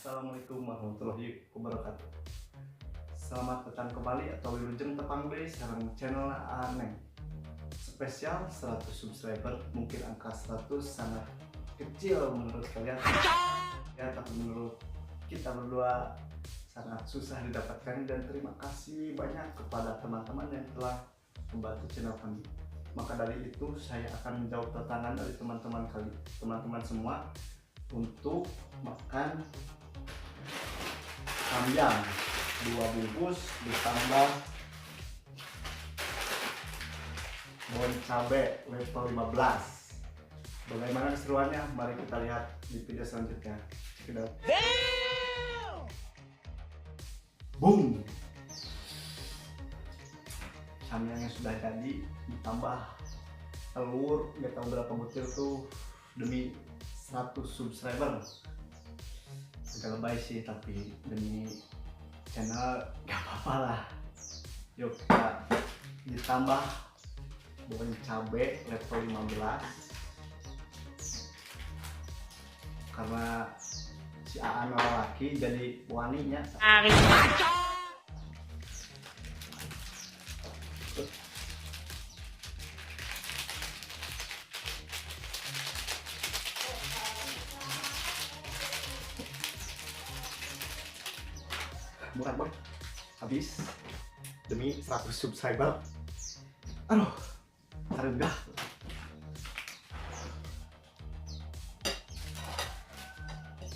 Assalamualaikum warahmatullahi wabarakatuh. Selamat datang kembali atau wilujeng tepang deui sareng channel Aneng. Spesial 100 subscriber, mungkin angka 100 sangat kecil menurut kalian. Ya, tapi menurut kita berdua sangat susah didapatkan, dan terima kasih banyak kepada teman-teman yang telah membantu channel kami. Maka dari itu saya akan menjawab tantangan dari teman-teman semua untuk makan samyang 2 bungkus ditambah bon cabe level 15. Bagaimana keseruannya? Mari kita lihat di video selanjutnya. Check it out. Boom! Samyangnya sudah jadi, ditambah telur, nggak tahu berapa butir tuh, demi 100 subscriber. Agak lebay sih, tapi demi channel gak apa-apa lah. Yuk kita ditambah bon cabe level 15 karena si Aan laki jadi waninya. Murah boy, habis demi 100 subscriber. Aduh, rendah.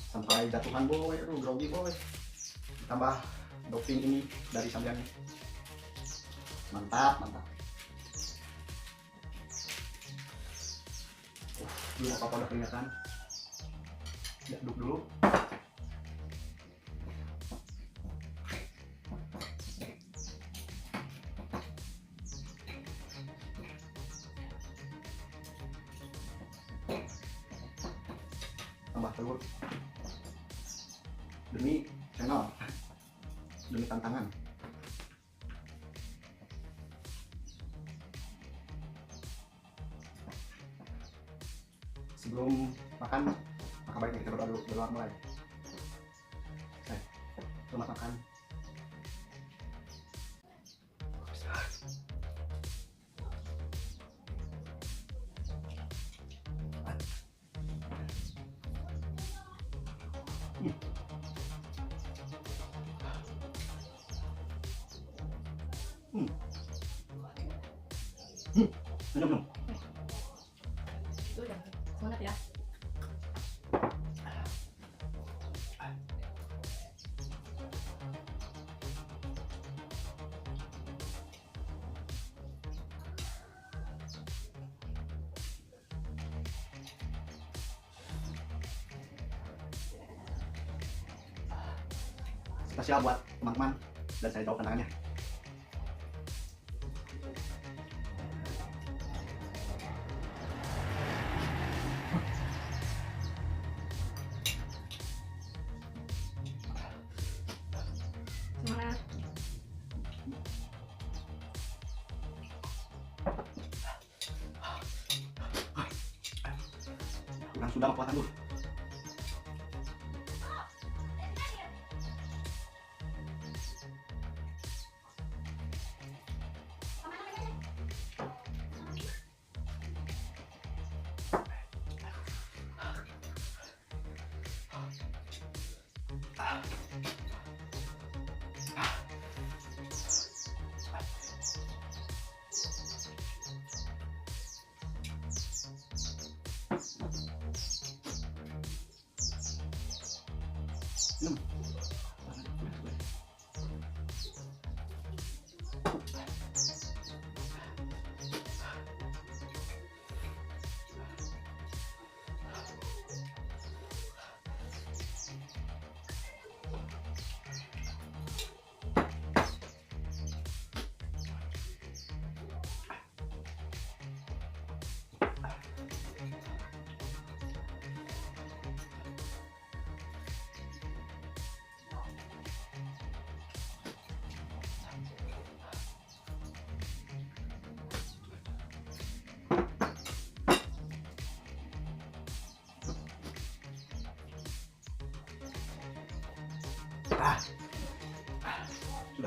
Sampai jatuhan boy, aduh grogi boy. Tambah doping ini dari samyangnya. Mantap, mantap. Belum apa-apa udah keringetan. Ya, duduk dulu. Tambah telur demi channel, demi tantangan. Sebelum makan, maka baiknya kita berdoa mulai. Selamat makan. Minum. Itu udah semangat ya. Spesial buat teman-teman, dan saya jawab tantangannya. Semangat. Kurang sudah kekuatan dulu. Minum.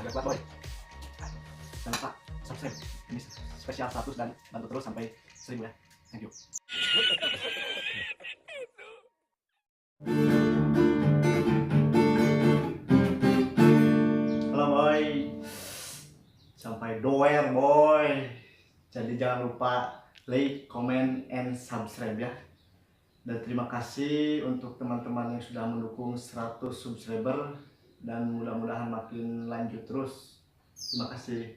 biar kuat boy. Jangan lupa subscribe, ini spesial 100 dan bantu terus sampai 1000 ya. Thank you. Halo boy, sampai doer boy. Jadi jangan lupa like, comment, and subscribe ya. Dan terima kasih untuk teman-teman yang sudah mendukung 100 subscriber dan mudah-mudahan makin lanjut terus. Terima kasih.